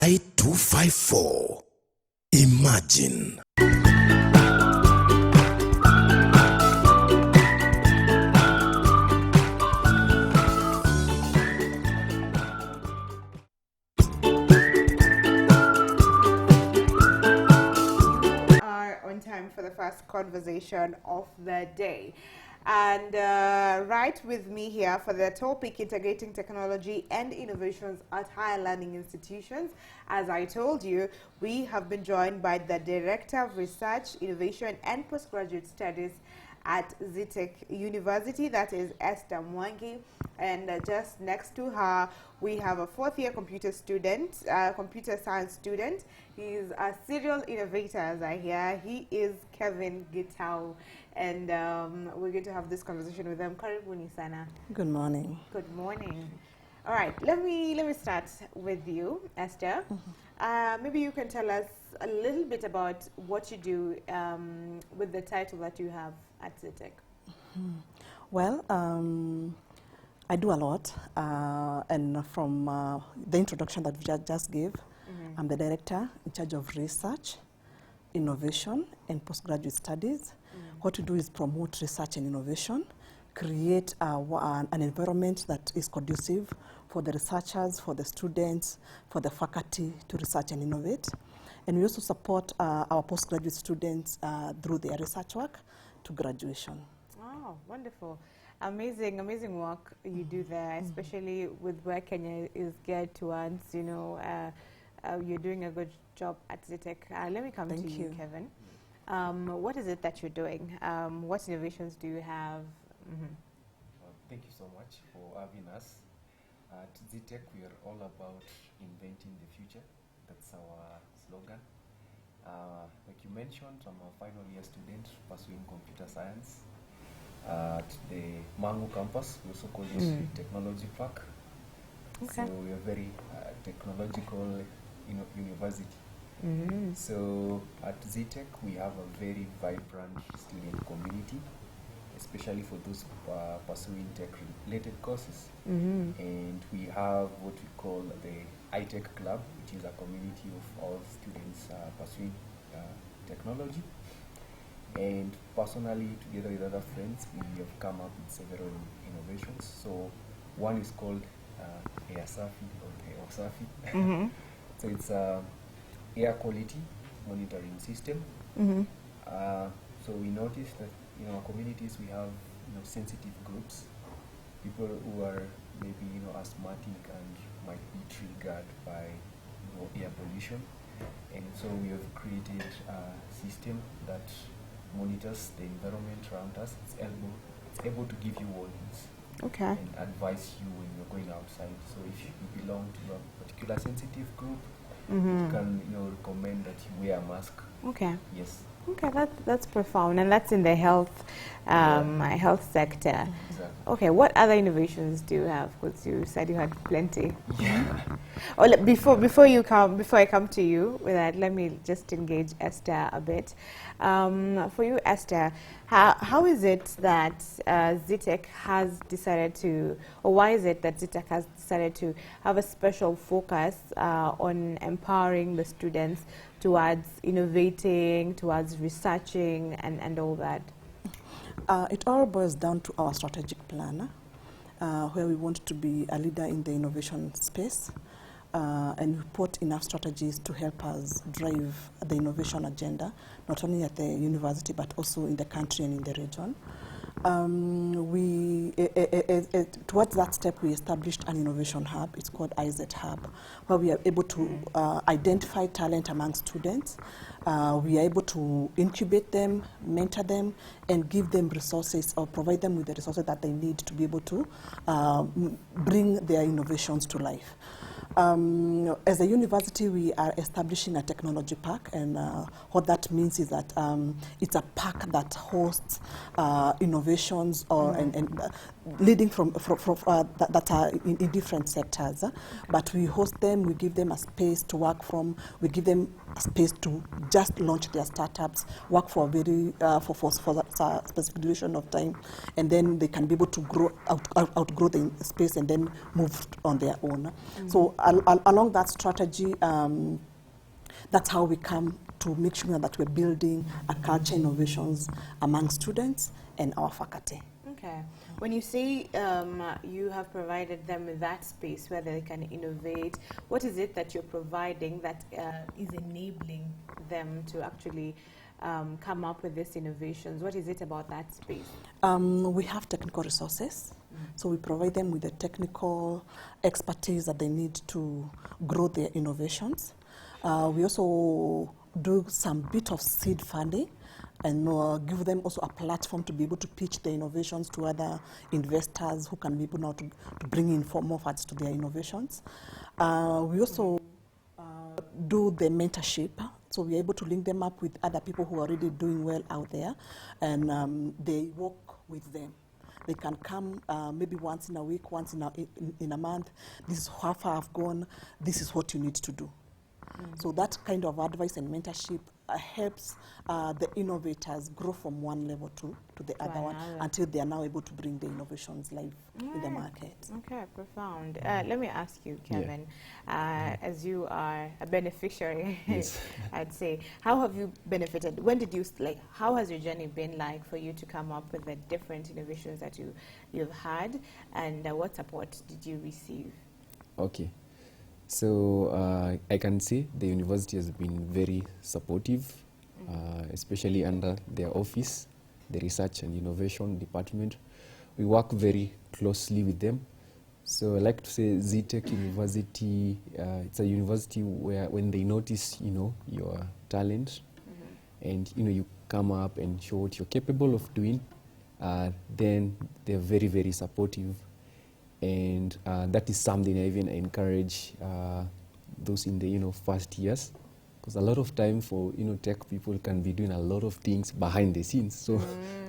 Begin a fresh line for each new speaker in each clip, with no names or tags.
Y254. Imagine.
Time for the first conversation of the day, and right with me here for the topic integrating technology and innovations at higher learning institutions. As I told you, we have been joined by the Director of Research, Innovation and Postgraduate Studies at Zetech University, that is Esther Mwangi, and just next to her we have a fourth-year computer science student. He's a serial innovator, as I hear. He is Kevin Gitau, and we're going to have this conversation with him. Karibuni sana.
Good morning.
Good morning. All right, let me start with you, Esther. Maybe you can tell us a little bit about what you do with the title that you have at Zetech.
Well, I do a lot, and from the introduction that we just gave, I'm the director in charge of research, innovation, and postgraduate studies. What we do is promote research and innovation, create an environment that is conducive for the researchers, for the students, for the faculty to research and innovate. And we also support our postgraduate students through their research work to graduation.
Oh, wonderful. Amazing work you do there, especially with where Kenya is geared towards. You know, you're doing a good job at Zetech. Let me come to you, Kevin. What is it that you're doing? What innovations do you have?
Thank you so much for having us. At Zetech, we are all about inventing the future. That's our slogan. Like you mentioned, I'm a final year student pursuing computer science at the Mangu campus. We also call it Technology Park.
Okay.
So we are very technological university. So at Zetech, we have a very vibrant student community, especially for those pursuing tech-related courses. And we have what we call the iTech Club, which is a community of all students pursuing technology. And personally, together with other friends, we have come up with several innovations. So one is called AirSafi or AirSafi. So it's a air quality monitoring system. So we noticed that in our communities we have sensitive groups, people who are maybe asthmatic and might be triggered by air pollution, and so we have created a system that monitors the environment around us. It's able to give you warnings, and advise you when you're going outside. So if you belong to a particular sensitive group, it can recommend that you wear a mask.
Okay.
Yes.
Okay, that's profound, and that's in the health sector.
Exactly.
Okay, what other innovations do you have? Because you said you had plenty.
Yeah.
Oh, before I come to you with that, let me just engage Esther a bit. For you, Esther, how is it that Zetech has decided to, or why is it that Zetech has decided to have a special focus on empowering the students towards innovating, towards researching, and all that?
It all boils down to our strategic plan, where we want to be a leader in the innovation space, and we put enough strategies to help us drive the innovation agenda, not only at the university, but also in the country and in the region. Towards that step, we established an innovation hub. It's called IZ Hub, where we are able to identify talent among students. We are able to incubate them, mentor them, and give them resources or provide them with the resources that they need to be able to bring their innovations to life. As a university, we are establishing a technology park, and what that means is that it's a park that hosts innovations or and leading from that are in different sectors. But we host them, we give them a space to work from, we give them a space to just launch their startups, work for a very for a specific duration of time, and then they can be able to outgrow the space and then move on their own. So so along that strategy, that's how we come to make sure that we're building a culture innovations among students and our faculty.
Okay. When you say you have provided them with that space where they can innovate, what is it that you're providing that is enabling them to actually come up with these innovations? What is it about that space?
We have technical resources. So we provide them with the technical expertise that they need to grow their innovations. We also do some bit of seed funding and give them also a platform to be able to pitch their innovations to other investors who can be able now to bring in more funds to their innovations. We also do the mentorship. So we're able to link them up with other people who are already doing well out there, and they work with them. They can come maybe once in a week, once in a month. This is how far I've gone. This is what you need to do. So that kind of advice and mentorship helps the innovators grow from one level to the other one until they are now able to bring the innovations live in the market.
Okay, profound. Let me ask you, Kevin, as you are a beneficiary,
Yes.
I'd say, how have you benefited? When did you, how has your journey been like for you to come up with the different innovations that you've had, and what support did you receive?
Okay. So I can say the university has been very supportive, especially under their office, the Research and Innovation Department. We work very closely with them. So I like to say Zetech University, it's a university where when they notice, your talent, and, you come up and show what you're capable of doing, then they're very, very supportive. And that is something I even encourage those in the first years, because a lot of time for tech people can be doing a lot of things behind the scenes, so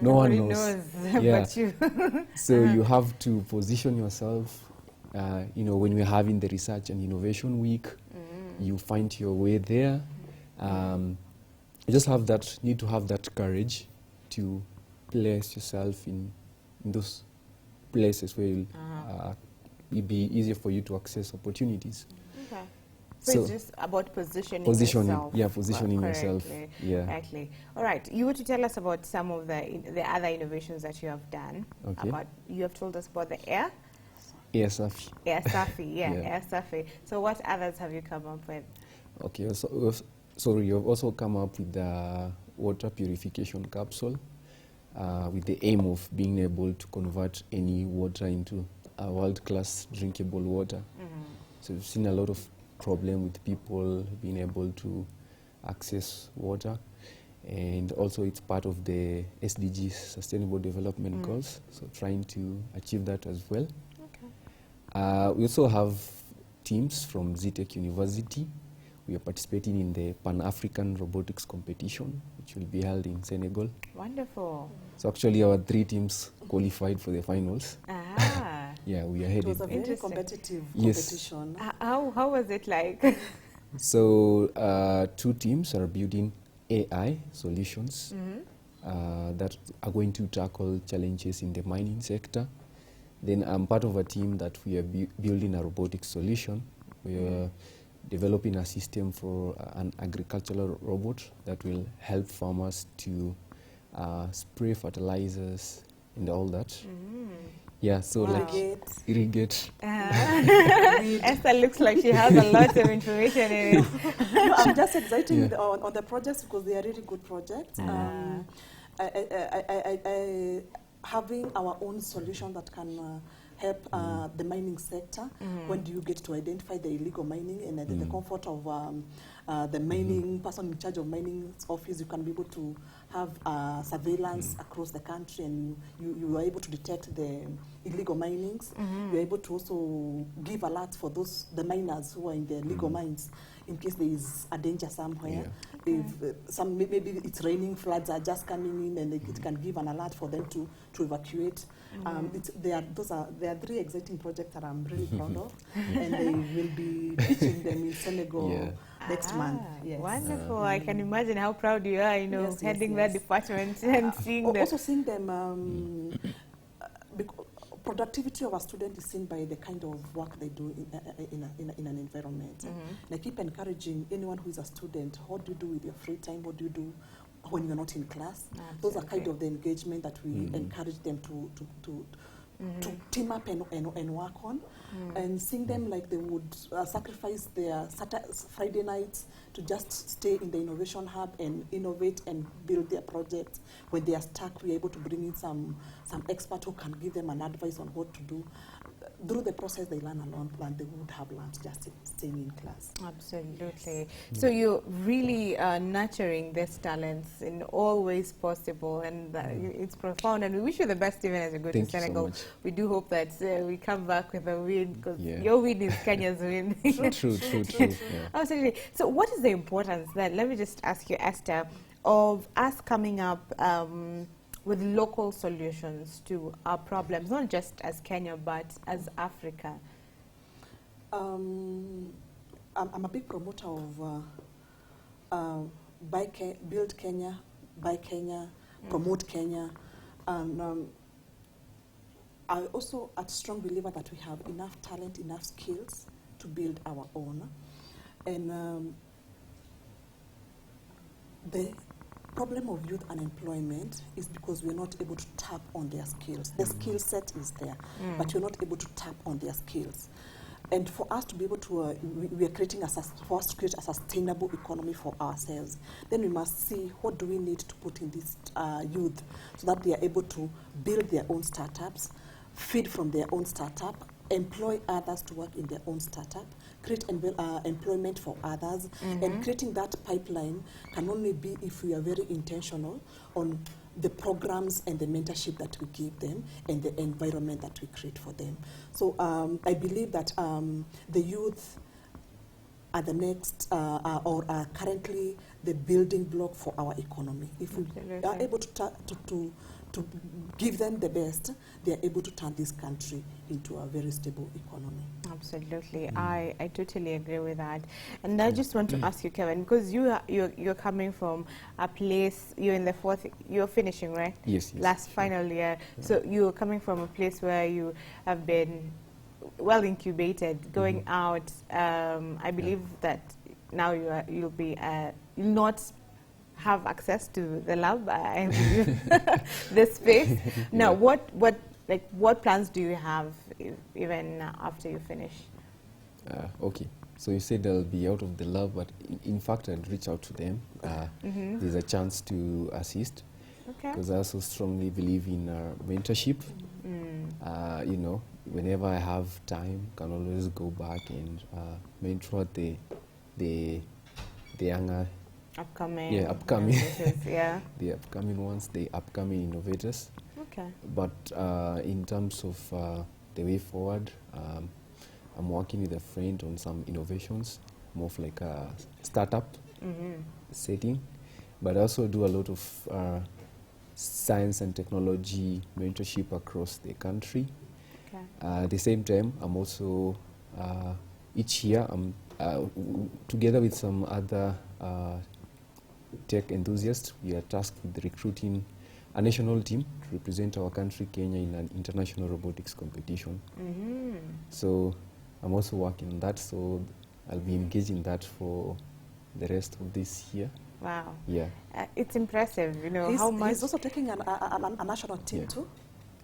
no one knows. Yeah.
But you.
So you have to position yourself. When we're having the Research and Innovation Week, you find your way there. You just need to have that courage to place yourself in those places where it'll be easier for you to access opportunities.
Okay. So it's just about positioning yourself.
Yeah, positioning yourself. Yeah.
Correctly. All right. You were to tell us about some of the other innovations that you have done.
Okay.
You have told us about the air.
Air Safi.
Air Safi, yeah,
Yeah.
Air Safi. So what others have you come up with?
Okay. So you've also come up with the water purification capsule, with the aim of being able to convert any water into a world-class drinkable water. So we've seen a lot of problem with people being able to access water, and also it's part of the SDGs, Sustainable Development Goals, so trying to achieve that as well. Okay. We also have teams from Zetech University. We are participating in the Pan-African Robotics Competition, which will be held in Senegal.
Wonderful.
So actually our 3 teams qualified for the finals. Yeah, we are headed.
It was a very competitive
Yes.
competition.
How was it like?
So 2 teams are building AI solutions that are going to tackle challenges in the mining sector. Then I'm part of a team that we are building a robotic solution. We are developing a system for an agricultural robot that will help farmers to spray fertilizers and all that. Yeah, so irrigate.
Esther looks like she has a lot of information in it.
No, I'm just excited on the projects because they are really good projects. Having our own solution that can help the mining sector. When do you get to identify the illegal mining, and the comfort of the mining person in charge of mining's office, you can be able to have surveillance across the country, and you are able to detect the illegal minings. You're able to also give alerts for the miners who are in the illegal mines in case there is a danger somewhere. If maybe it's raining, floods are just coming in, and it can give an alert for them to evacuate. There are 3 exciting projects that I'm really proud of, and they will be pitching them in Senegal next month. Yes.
Wonderful. I can imagine how proud you are, heading that department and seeing them.
Also seeing them, productivity of a student is seen by the kind of work they do in an environment. And I keep encouraging anyone who is a student, what do you do with your free time? What do you do when you're not in class?
Absolutely.
Those are kind of the engagement that we encourage them to team up and work on, and seeing them like they would sacrifice their Friday nights to just stay in the innovation hub and innovate and build their projects. When they are stuck, we're able to bring in some expert who can give them an advice on what to do. Through the process, they learn a lot, and they would have learned just staying in class.
Absolutely. So you're really nurturing these talents in all ways possible, and it's profound. And we wish you the best even as you go to Senegal.
So
we do hope that we come back with a win, because your win is Kenya's win.
True. Yeah.
Absolutely. So what is the importance then, let me just ask you, Esther, of us coming up with local solutions to our problems, not just as Kenya, but as Africa?
I'm a big promoter of build Kenya, buy Kenya, promote Kenya. And I also a strong believer that we have enough talent, enough skills to build our own. And the problem of youth unemployment is because we're not able to tap on their skills. The skill set is there, but we're not able to tap on their skills. And for us to be able to, we are creating for us to create a sustainable economy for ourselves. Then we must see what do we need to put in this youth so that they are able to build their own startups, feed from their own startup, employ others to work in their own startup, create employment for others, and creating that pipeline can only be if we are very intentional on the programs and the mentorship that we give them and the environment that we create for them. So I believe that the youth are the next, or are currently the building block for our economy. If we are able to give them the best, they are able to turn this country into a very stable economy.
Absolutely, I totally agree with that. And I just want to ask you, Kevin, because you're coming from a place, you're in the you're finishing, right?
Yes.
Last final year. So you're coming from a place where you have been well incubated, going out. I believe that now you'll not have access to the lab, I believe, the space. Now, what plans do you have even after you finish?
Okay, so you said they'll be out of the lab, but in fact I'd reach out to them. There's a chance to assist, because I also strongly believe in mentorship. You know, whenever I have time, can always go back and mentor the younger.
Upcoming.
Yeah, upcoming.
Yeah.
The upcoming ones, the upcoming innovators.
Okay.
But in terms of the way forward, I'm working with a friend on some innovations, more of like a startup setting. But I also do a lot of science and technology mentorship across the country.
Okay.
At the same time, I'm also, each year, I'm together with some other tech enthusiasts, we are tasked with recruiting a national team to represent our country, Kenya, in an international robotics competition. So I'm also working on that, so I'll be engaged in that for the rest of this year.
Wow.
Yeah.
It's impressive, you know, how much...
He's also taking a national team too?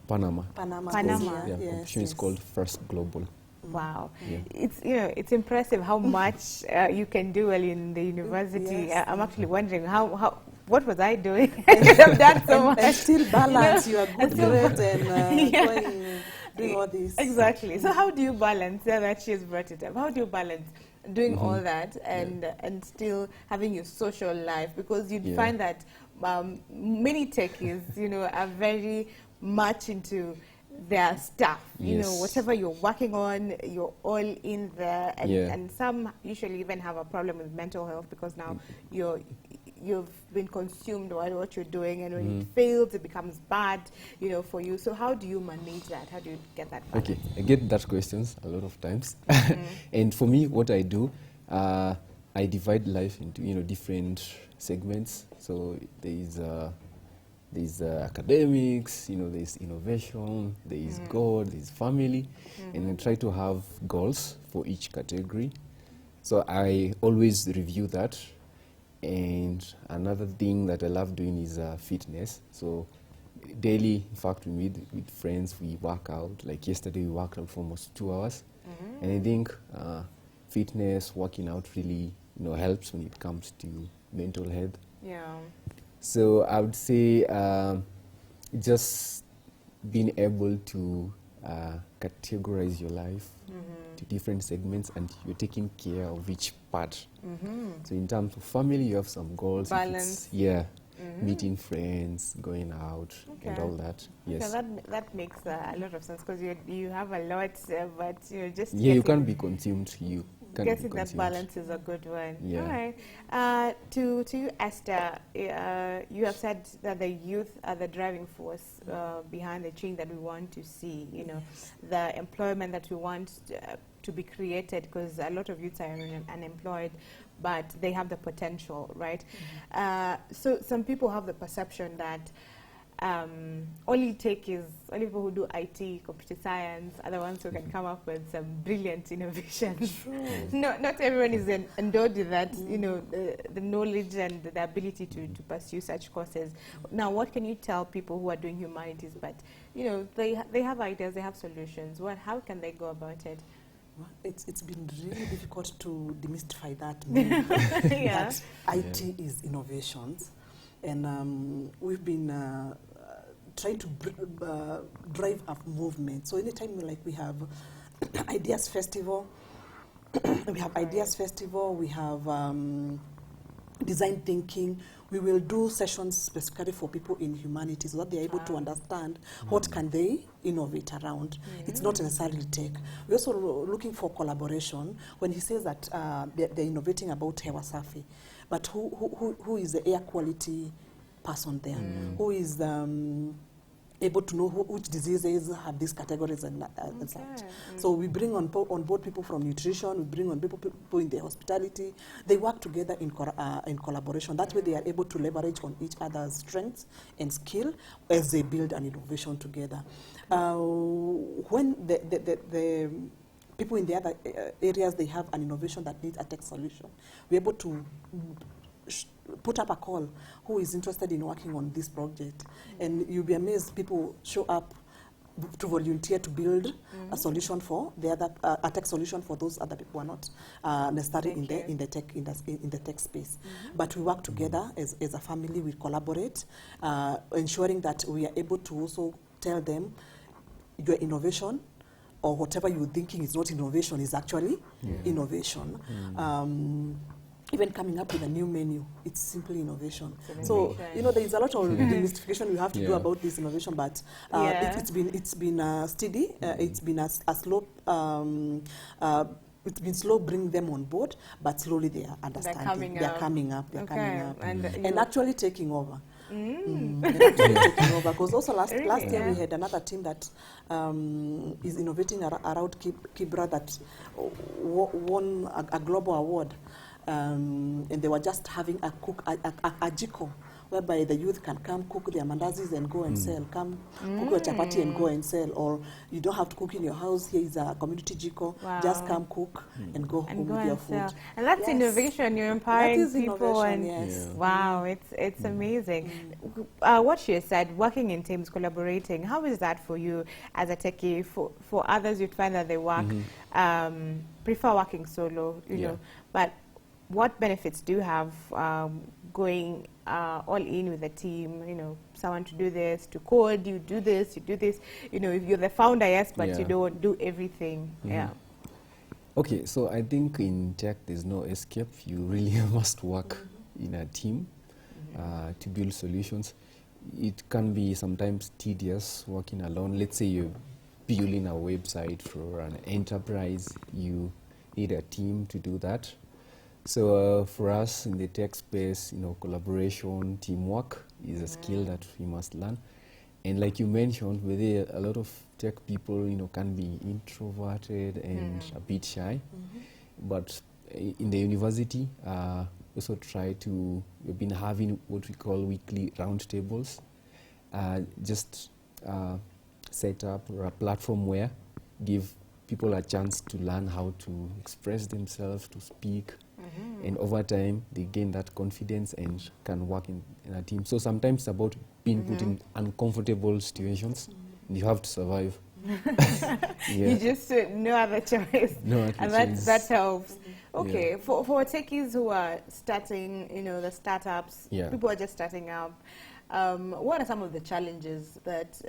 Panama.
Panama.
Yeah, competition is called First Global.
Wow.
Yeah.
It's impressive how much you can do while in the university.
Yes.
I'm actually wondering what was I doing? I could have done so much.
And still balance your good grades and doing all this.
Exactly. So how do you balance? Yeah, that she has brought it up. How do you balance doing all that and still having your social life? Because you'd find that many techies, you know, are very much into their stuff, you know, whatever you're working on, you're all in there, and some usually even have a problem with mental health because now you've been consumed by what you're doing, and when it fails, it becomes bad, you know, for you. So how do you manage that? How do you get that balance?
Okay, I get that questions a lot of times, and for me, what I do, I divide life into different segments. So there is There's academics, there's innovation, there is God, there's family, and I try to have goals for each category. So I always review that. And another thing that I love doing is fitness. So daily, in fact, we meet with friends, we work out. Like yesterday, we worked out for almost 2 hours. And I think fitness, working out really helps when it comes to mental health.
Yeah.
So I would say just being able to categorize your life to different segments, and you're taking care of each part. So in terms of family, you have some goals.
Balance.
Meeting friends, going out, and all that. Yes.
Okay, that makes a lot of sense, because you have a lot, but just
you can't be consumed.
Getting that balance is a good one.
Yeah.
All right. To you, Esther, you have said that the youth are the driving force behind the change that we want to see. The employment that we want to be created, because a lot of youths are unemployed, but they have the potential, right? So some people have the perception that only people who do IT, computer science, are the ones who can come up with some brilliant innovations. Not everyone is endowed with that, the knowledge and the ability to pursue such courses. Now, what can you tell people who are doing humanities, but they have ideas, they have solutions? How can they go about it?
Well, it's been really difficult to demystify that myth that IT is innovations, and we've been trying to drive a movement. So anytime we have Ideas Festival, we have design thinking. We will do sessions specifically for people in humanities, so that they're able to understand what can they innovate around. It's not necessarily tech. We're also looking for collaboration. When he says that they're innovating about hewa safi, but who is the air quality person there? Who is able to know which diseases have these categories and such. So we bring on board people from nutrition, we bring on people in the hospitality. They work together in collaboration. That way they are able to leverage on each other's strengths and skill as they build an innovation together. When the people in the other areas, they have an innovation that needs a tech solution, we're able to put up a call who is interested in working on this project, and you'll be amazed people show up to volunteer to build a solution for the other a tech solution for those other people who are not necessarily in the tech space. But we work together as a family. We collaborate, ensuring that we are able to also tell them your innovation or whatever you're thinking is not innovation is actually innovation. Even coming up with a new menu, it's simply innovation. So, there is a lot of demystification we have to do about this innovation, but it's been steady. It's been a slow. It's been slow bringing them on board, but slowly they are understanding. They're coming up. And actually taking over. Taking over, because also last year we had another team that is innovating around Kibra that won a global award. And they were just having a jiko, whereby the youth can come cook their mandazis and go and sell, come cook your chapati and go and sell, or you don't have to cook in your house. Here is a community jiko, just come cook and go home with your food.
And that's innovation. You're empowering people. Wow, it's amazing. What she said, working in teams, collaborating, how is that for you as a techie? For others, you'd find that they work, prefer working solo, you know, but what benefits do you have going all in with the team? Someone to do this, to code, you do this. If you're the founder, yes, but you don't do everything.
Okay, so I think in tech there's no escape. You really must work in a team to build solutions. It can be sometimes tedious working alone. Let's say you're building a website for an enterprise. You need a team to do that. So for us in the tech space, collaboration, teamwork is a skill that we must learn. And like you mentioned, with a lot of tech people, can be introverted and a bit shy. But in the university, also we've been having what we call weekly roundtables. just set up a platform where give people a chance to learn how to express themselves, to speak, and over time they gain that confidence and can work in a team. So sometimes it's about being put in uncomfortable situations. You have to survive.
You just no other choice.
No other
And
choice.
that helps. Okay,
Yeah.
for techies who are starting, the startups,
Yeah.
people are just starting up. What are some of the challenges that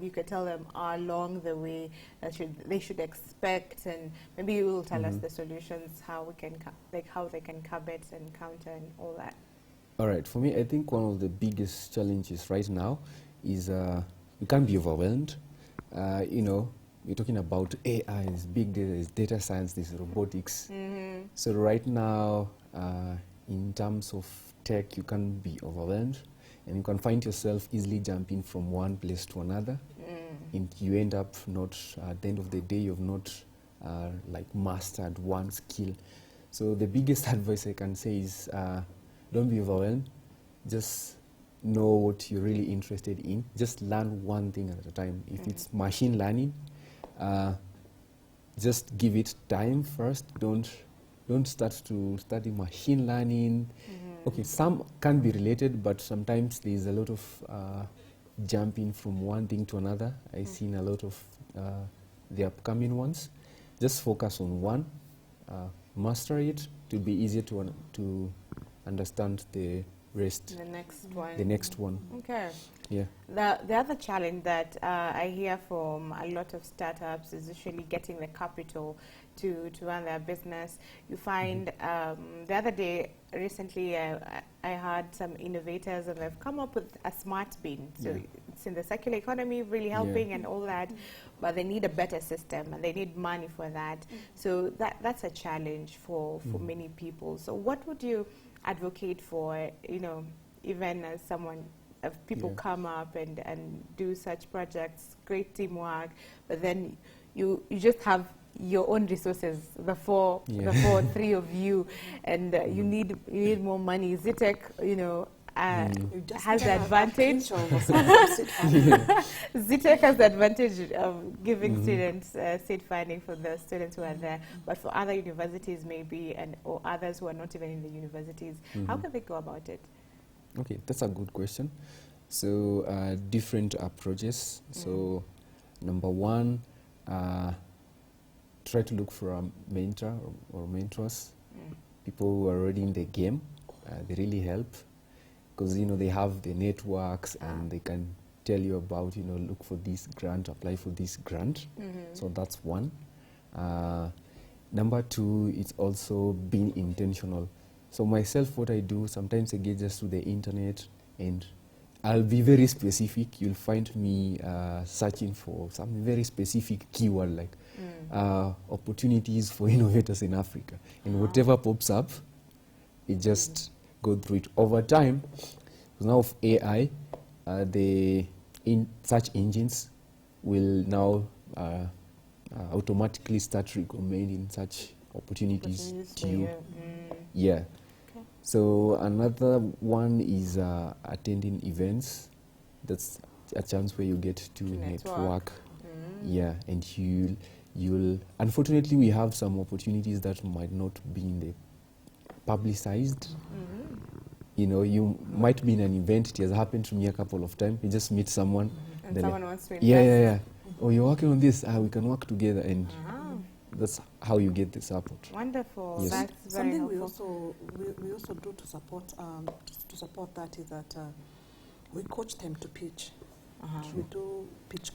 you could tell them are along the way that they should expect, and maybe you will tell us the solutions, how we can how they can curb it and counter and all that.
All right. For me, I think one of the biggest challenges right now is you can't be overwhelmed. You're talking about AI, there's big data, there's data science, there's robotics. So right now, in terms of tech, you can be overwhelmed, and you can find yourself easily jumping from one place to another, and you end up not, at the end of the day, you've not mastered one skill. So the biggest advice I can say is don't be overwhelmed. Just know what you're really interested in. Just learn one thing at a time. If it's machine learning, just give it time first. Don't start to study machine learning. Okay, some can be related, but sometimes there's a lot of jumping from one thing to another. I've seen a lot of the upcoming ones. Just focus on one, master it to be easier to understand the rest.
The next one.
The next one.
Okay.
Yeah.
The other challenge that I hear from a lot of startups is usually getting the capital to run their business. You find the other day, recently, I heard some innovators and they've come up with a smart bin. So it's in the circular economy, really helping and all that, but they need a better system and they need money for that. So that's a challenge for many people. So what would you advocate for, even as someone, if people come up and do such projects, great teamwork, but then you just have your own resources, the three of you, and you need more money. Zetech, has the advantage. Zetech has the advantage of giving students seed funding for the students who are there, but for other universities maybe, or others who are not even in the universities, how can they go about it?
Okay, that's a good question. So different approaches. So number one, try to look for a mentor or mentors, people who are already in the game. They really help because they have the networks and they can tell you about look for this grant, apply for this grant. So that's one. Number two, it's also being intentional. So myself, what I do, sometimes I get just to the internet and I'll be very specific. You'll find me searching for some very specific keyword like opportunities for innovators in Africa. And whatever pops up, it just go through it. Over time, now of AI, the search engines will now automatically start recommending such opportunities to you. Yeah.
Okay.
So another one is attending events. That's a chance where you get to network. Yeah, and you'll unfortunately we have some opportunities that might not be in the publicized. You might be in an event. It has happened to me a couple of times. You just meet someone
and someone wants to invest.
Yeah. Oh, you're working on this. We can work together, and that's how you get the support.
Wonderful.
Yes.
That's very
Something
helpful.
we also do to support that is that we coach them to pitch. We do pitch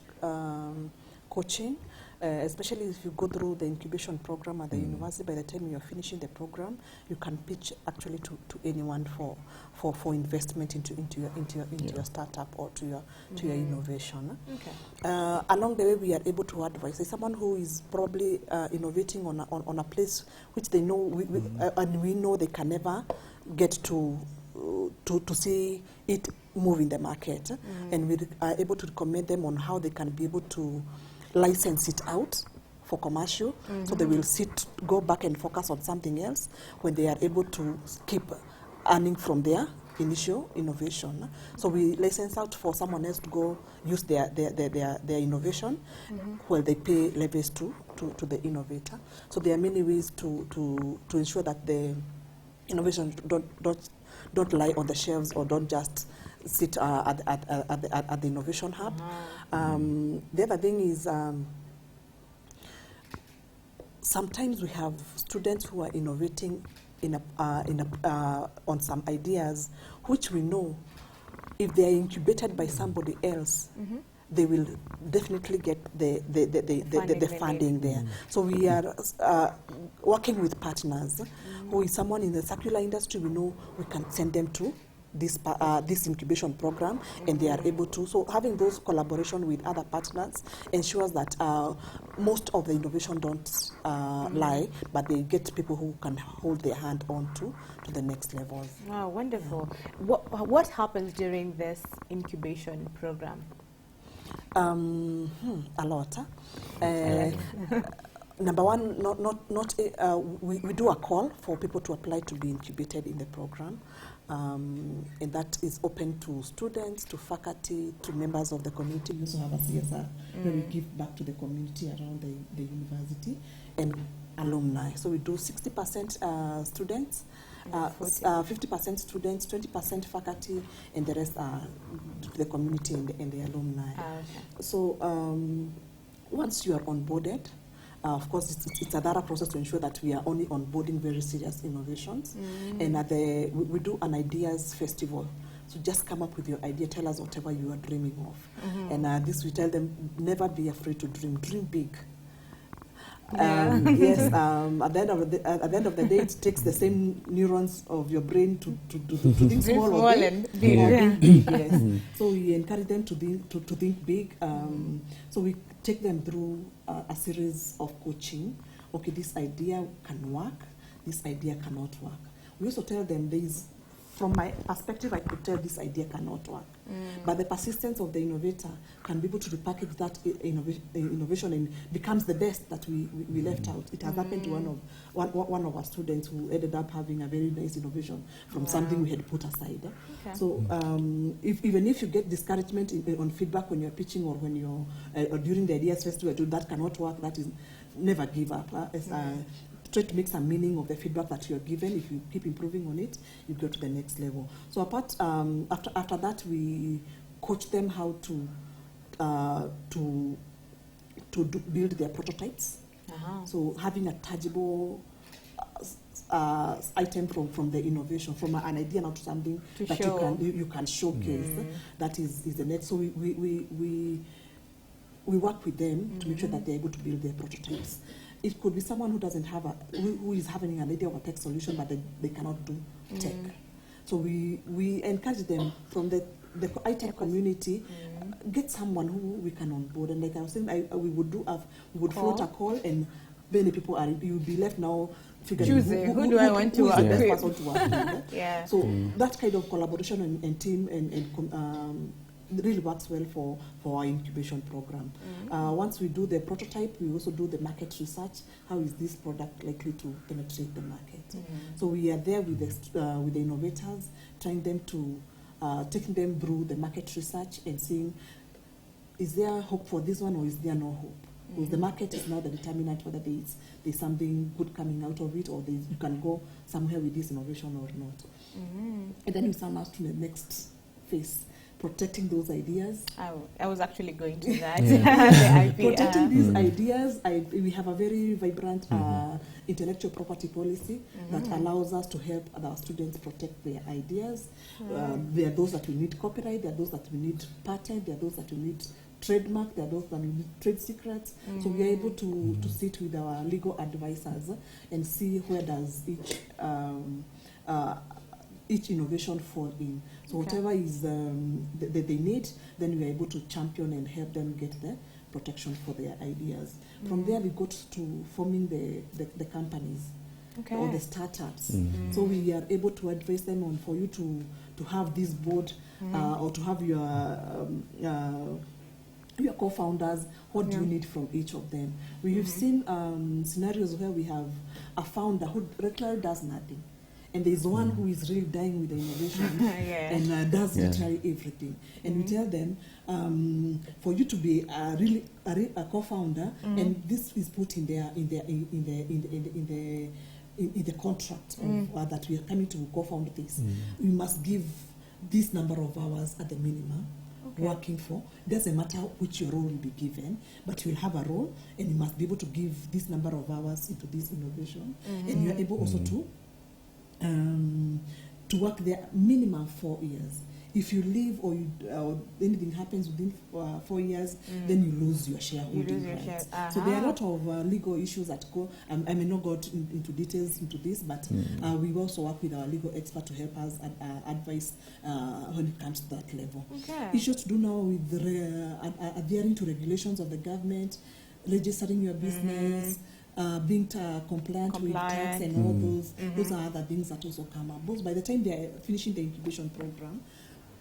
coaching, especially if you go through the incubation program at the university. By the time you're finishing the program, you can pitch actually to anyone for investment into your startup or to your innovation.
Okay.
Along the way, we are able to advise. There's someone who is probably innovating on a place which they know and we know they can never get to see it move in the market, and we are able to recommend them on how they can be able to license it out for commercial, so they will go back and focus on something else when they are able to keep earning from their initial innovation. So we license out for someone else to go use their innovation, while they pay levies to the innovator. So there are many ways to ensure that the innovation don't lie on the shelves or don't just sit at the innovation hub. The other thing is, sometimes we have students who are innovating on some ideas, which we know if they are incubated by somebody else, they will definitely get the funding there. So we are working with partners, who is someone in the circular industry. We know we can send them to this incubation program, and they are able to. So having those collaboration with other partners ensures that most of the innovation don't lie, but they get people who can hold their hand on to the next levels.
Wow, wonderful. What happens during this incubation program?
A lot. Number one, we do a call for people to apply to be incubated in the program. And that is open to students, to faculty, to members of the community. We also have a CSR where we give back to the community around the university, and alumni. So we do 60% students, 50% students, 20% faculty, and the rest are to the community and the alumni. So once you are onboarded, of course, it's a thorough process to ensure that we are only onboarding very serious innovations. And we do an ideas festival. So just come up with your idea, tell us whatever you are dreaming of. And this we tell them, never be afraid to dream big. Yes, at the end of the day, it takes the same neurons of your brain to think small or big. Yes. So we encourage them to think big. So we take them through a series of coaching. Okay, this idea can work, this idea cannot work. We also tell them from my perspective, I could tell this idea cannot work. But the persistence of the innovator can be able to repackage that innovation and becomes the best that we left out. It has happened to one of our students who ended up having a very nice innovation from something we had put aside. Okay. So even if you get discouragement on feedback when you're pitching or when you're or during the ideas festival, that cannot work, that is, never give up. Try to make some meaning of the feedback that you're given. If you keep improving on it, you go to the next level. So after that, we coach them how to build their prototypes. So having a tangible item from the innovation, from an idea now to something that you can showcase. That is the next. So we work with them to make sure that they're able to build their prototypes. It could be someone who doesn't have who is having an idea of a tech solution, but they cannot do tech. So we encourage them from the iTech community, get someone who we can onboard. And like I was saying, we would float a call, and many people you would be left now figuring who do I want to work with? Who is the best person to work with? Yeah. So that kind of collaboration and team and really works well for our incubation program. Once we do the prototype, we also do the market research. How is this product likely to penetrate the market? So we are there with the innovators, trying them to taking them through the market research and seeing, is there hope for this one or is there no hope? Because the market is now the determinant whether there's something good coming out of it, or you can go somewhere with this innovation or not. And then we sum us to the next phase, protecting those ideas.
I was actually going to that. The IP,
protecting these ideas. We have a very vibrant intellectual property policy that allows us to help our students protect their ideas. There are those that we need copyright, there are those that we need patent, there are those that we need trademark, there are those that we need trade secrets. So we are able to sit with our legal advisors and see where does each innovation fall in. So whatever is that they need, then we are able to champion and help them get the protection for their ideas. From there, we go to forming the companies or the startups. So we are able to advise them on for you to have this board or to have your co-founders. What do you need from each of them? We have seen scenarios where we have a founder who regularly does nothing. and there's one who is really dying with the innovation and does literally everything. And we tell them, for you to be really a co-founder, and this is put in the contract of, that we are coming to co-found this. You must give this number of hours at the minimum. Working for, doesn't matter which your role will be given, but you'll have a role and you must be able to give this number of hours into this innovation, and you're able also to work there minimum 4 years. If you leave or anything happens within 4 years, then you lose your shareholding rights. So there are a lot of legal issues that go. I may not go into details into this, but we also work with our legal expert to help us advise when it comes to that level. Issues to do now with adhering to regulations of the government, registering your business, being compliant with tax and all those. Those are other things that also come up. Both by the time they are finishing the incubation program,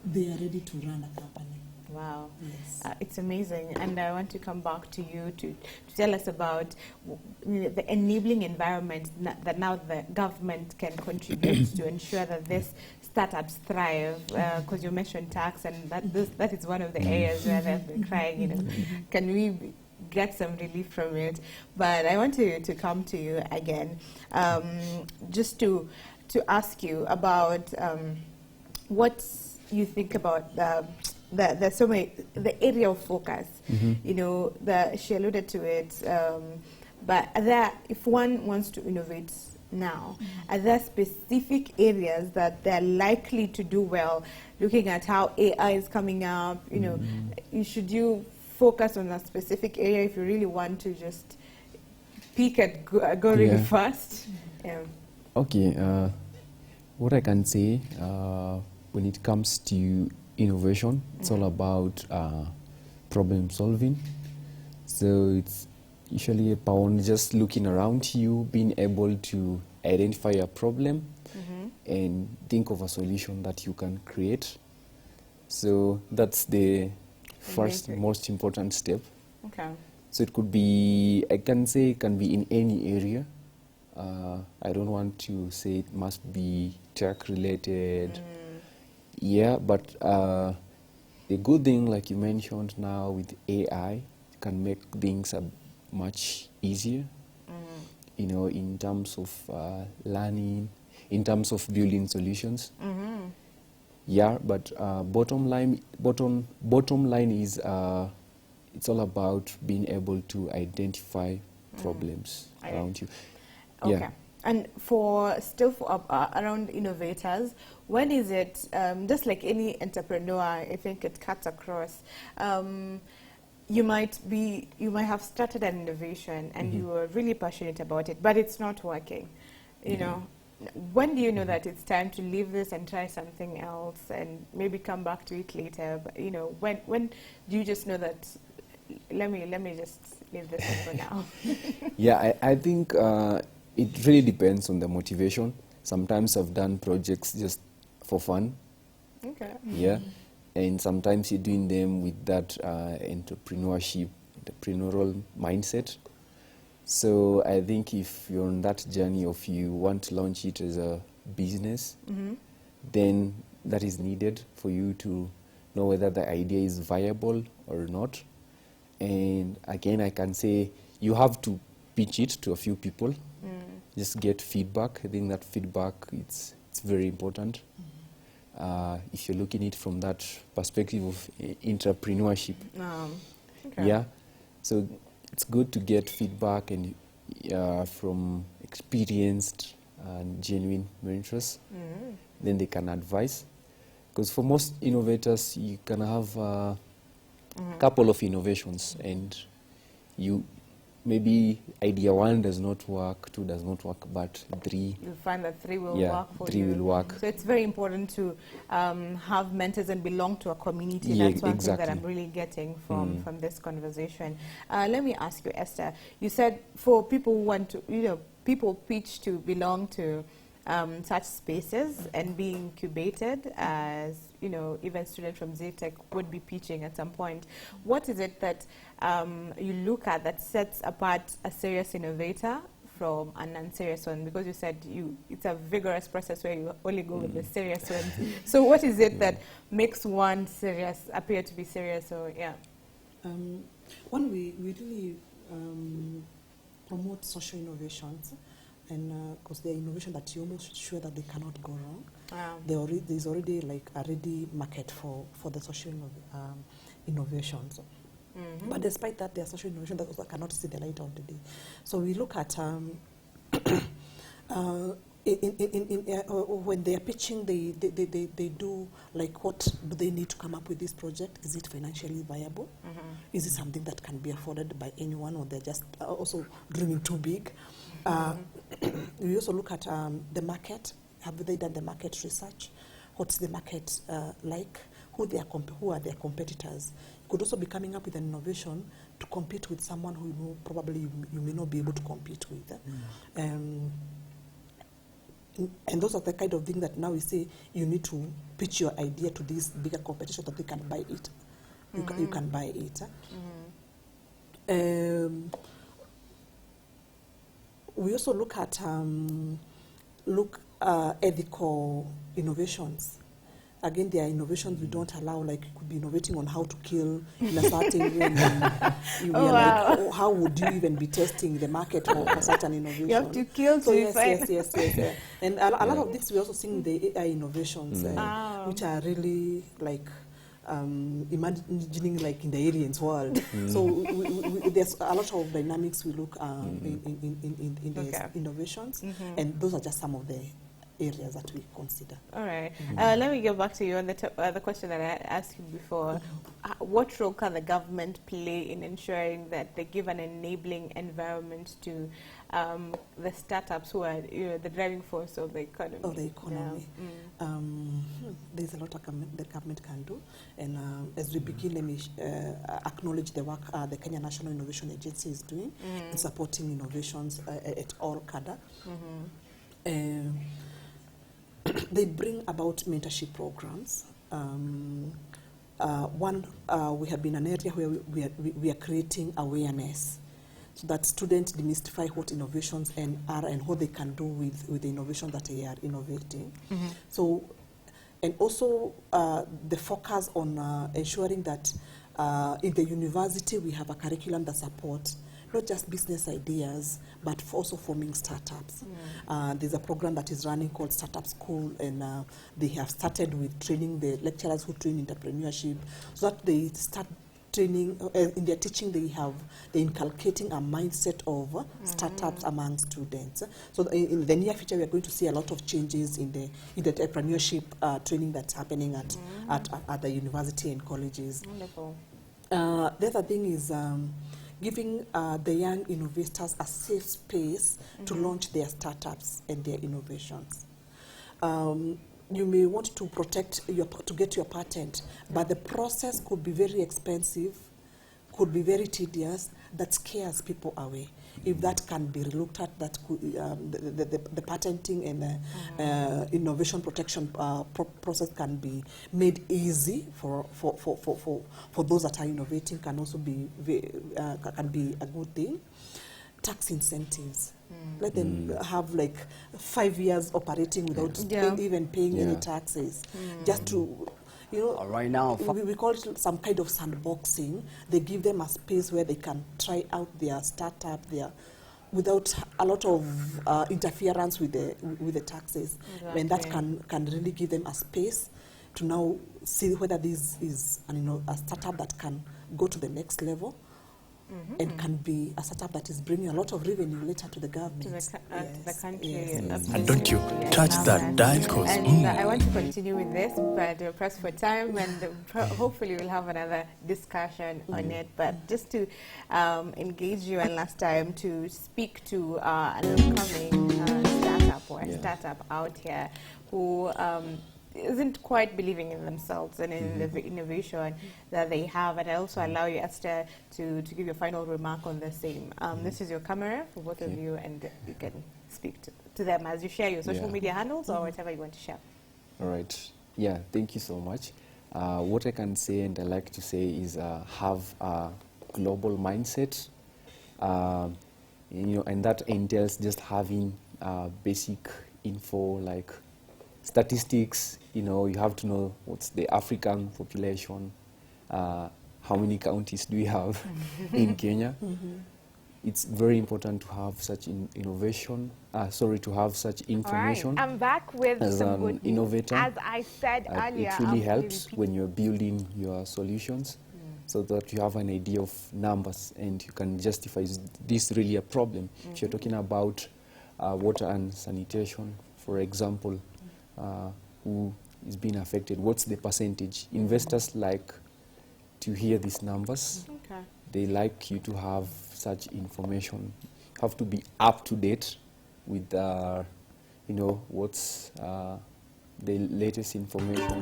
they are ready to run a company.
Wow.
Yes.
It's amazing. And I want to come back to you to tell us about the enabling environment that now the government can contribute to ensure that these startups thrive. Because you mentioned tax, and that is one of the areas where they've been crying, can we get some relief from it? But I want to come to you again, just to ask you about what you think about the area of focus. She alluded to it, but if one wants to innovate now, are there specific areas that they're likely to do well, looking at how AI is coming up? Should you focus on a specific area if you really want to just peak and go really fast?
Okay, what I can say, when it comes to innovation, it's all about problem solving. So it's usually about just looking around you, being able to identify a problem and think of a solution that you can create. So that's the first most important step. So it could be, I can say it can be in any area. I don't want to say it must be tech related. But the good thing, like you mentioned now with AI, can make things much easier, in terms of learning, in terms of building solutions. But bottom line is it's all about being able to identify problems around you.
And for around innovators, when is it, just like any entrepreneur, I think it cuts across, you might have started an innovation and you were really passionate about it, but it's not working. When do you know that it's time to leave this and try something else and maybe come back to it later? But when do you just know that let me just leave this for now?
I think it really depends on the motivation. Sometimes I've done projects just for fun. And sometimes you're doing them with that entrepreneurial mindset. So I think if you're on that journey of you want to launch it as a business, then that is needed for you to know whether the idea is viable or not. And again, I can say you have to pitch it to a few people. Just get feedback. I think that feedback it's very important. If you're looking at it from that perspective of entrepreneurship. So it's good to get feedback and from experienced and genuine mentors. Then they can advise. Because for most innovators, you can have a couple of innovations and maybe idea 1 does not work, 2 does not work, but 3.
You'll find that 3 will work for you.
3 will work.
So it's very important to have mentors and belong to a community. That's one thing that I'm really getting from this conversation. Let me ask you, Esther. You said for people who want to, people pitch to belong to such spaces and be incubated, as even students from Zetech would be pitching at some point. What is it that you look at that sets apart a serious innovator from an unserious one? Because you said it's a vigorous process where you only go with the serious ones. So what is it that makes one serious appear to be serious? Or
One, we really promote social innovations, and because they're innovation that you're almost sure that they cannot go wrong. There's already like a ready market for the social innovations. But despite that, there are social innovations that also cannot see the light of the day. So we look at when they are pitching, they do like, what do they need to come up with this project? Is it financially viable? Is it something that can be afforded by anyone, or they're just also dreaming too big? We also look at the market. Have they done the market research? What's the market like? Who are their competitors? You could also be coming up with an innovation to compete with someone who probably you may not be able to compete with. And those are the kind of things that now we say you need to pitch your idea to this bigger competition that they can buy it. You can buy it. We also look at ethical innovations. Again, there are innovations we don't allow, like you could be innovating on how to kill in a certain way. Like, how would you even be testing the market for such an innovation?
You have to kill to
yes. And a lot of this we're also seeing the AI innovations, which are really like imagining like in the aliens world. So there's a lot of dynamics we look in these innovations, and those are just some of the areas that we consider.
All right. Let me get back to you on the question that I asked you before. What role can the government play in ensuring that they give an enabling environment to the startups who are the driving force of the economy?
There's a lot the government can do. And as we begin, let me acknowledge the work the Kenya National Innovation Agency is doing in supporting innovations at all cadre. They bring about mentorship programs. We have been an area where we are creating awareness so that students demystify what innovations are and what they can do with the innovation that they are innovating. So, and also the focus on ensuring that in the university we have a curriculum that supports not just business ideas, but also forming startups. There's a program that is running called Startup School, and they have started with training the lecturers who train entrepreneurship, so that they start training, in their teaching they're inculcating a mindset of startups among students. So in the near future we are going to see a lot of changes in the entrepreneurship training that's happening at the university and colleges.
Wonderful.
The other thing is giving the young innovators a safe space to launch their startups and their innovations. You may want to to get your patent, but the process could be very expensive, could be very tedious, that scares people away. If that can be looked at, that could, the patenting and innovation protection process can be made easy for those that are innovating, can also be can be a good thing. Tax incentives. Let them have like 5 years operating without even paying any taxes, just to.
Right now,
we call it some kind of sandboxing. They give them a space where they can try out their startup without a lot of interference with the taxes.
Exactly.
And that can really give them a space to now see whether this is a startup that can go to the next level. And can be a startup that is bringing a lot of revenue later to the government.
To the country.
Yes.
And don't you touch that dial, cause
And I want to continue with this, but we're pressed for time, and hopefully we'll have another discussion on it. But just to engage you one last time to speak to an upcoming startup or a startup out here who isn't quite believing in themselves and in the innovation that they have. And I also allow you, Esther, to give your final remark on the same. This is your camera for both of you, and you can speak to them as you share your social media handles or whatever you want to share.
All right. Yeah, thank you so much. What I can say and I like to say is have a global mindset. and that entails just having basic info like statistics. You have to know what's the African population, how many counties do we have in Kenya. It's very important to have such to have such information.
All right. I'm back with
as
some
an
good news.
innovator.
As I said earlier,
It really
I'll
helps
repeat.
when you're building your solutions, so that you have an idea of numbers and you can justify, is this really a problem? If you're talking about water and sanitation, for example, who is being affected, what's the percentage? Investors like to hear these numbers.
Okay.
They like you to have such information. You have to be up to date with what's the latest information,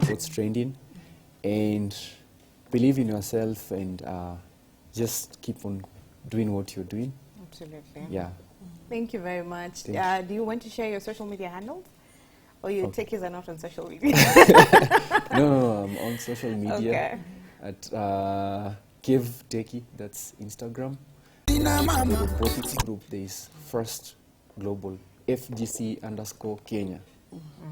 what's trending, and believe in yourself and just keep on doing what you're doing.
Absolutely.
Yeah.
Thank you very much.
Thank
Do you want to share your social media handles? Or your
Okay.
techies are not on social media?
No, I'm on social media
Okay.
at Give Techie, that's Instagram. The robotics group, there is First Global, FGC_Kenya.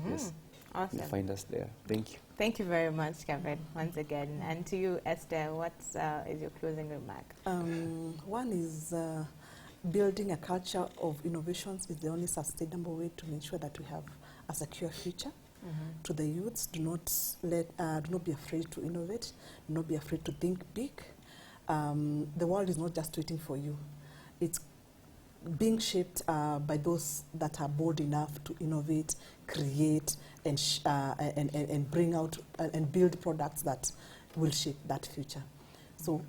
Yes,
Awesome.
you'll find us there. Thank you.
Thank you very much, Kevin, once again. And to you, Esther, what is your closing remark?
One is building a culture of innovations is the only sustainable way to make sure that we have a secure future. To the youths, do not be afraid to innovate. Do not be afraid to think big. The world is not just waiting for you. It's being shaped by those that are bold enough to innovate, create, and bring out and build products that will shape that future. So,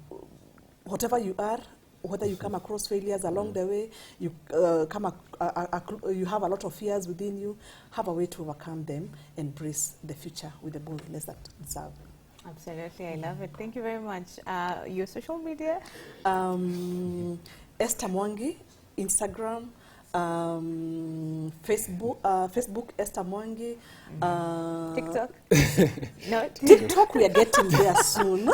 whatever you are, whether you come across failures along the way, you you have a lot of fears within you, have a way to overcome them, embrace the future with the boldness that deserve.
Absolutely, I love it. Thank you very much. Your social media?
Esther Mwangi, Instagram, Facebook Esther Mwangi,
TikTok? No?
TikTok we are getting there soon.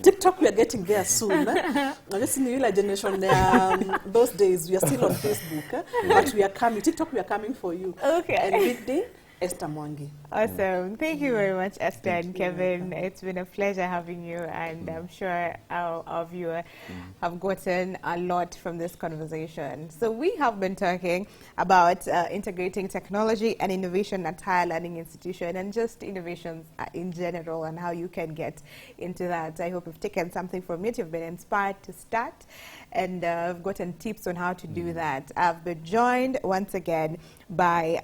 TikTok we are getting there soon. I just in the generation those days we are still on Facebook, but we are coming. TikTok we are coming for you.
Okay.
And midday Esther Mwangi.
Awesome. Thank you very much, Esther and Kevin. It's been a pleasure having you, and I'm sure our viewer have gotten a lot from this conversation. So we have been talking about integrating technology and innovation at higher learning institution, and just innovations in general and how you can get into that. I hope you've taken something from it. You've been inspired to start, and I've gotten tips on how to do that. I've been joined once again by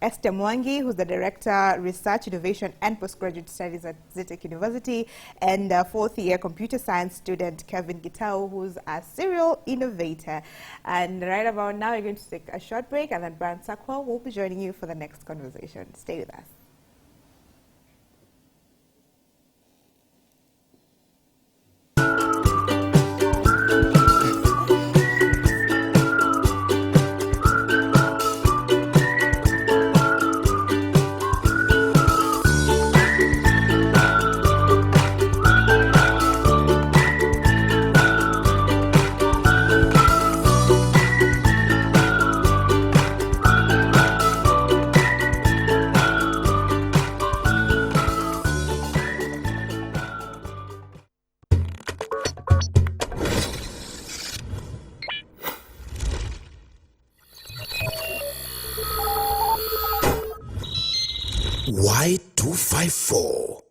Esther Mwangi, who's the Director, Research, Innovation and Postgraduate Studies at Zetech University, and fourth-year computer science student Kevin Gitau, who's a serial innovator. And right about now, we're going to take a short break, and then Brian Sakwa will be joining you for the next conversation. Stay with us.
Y254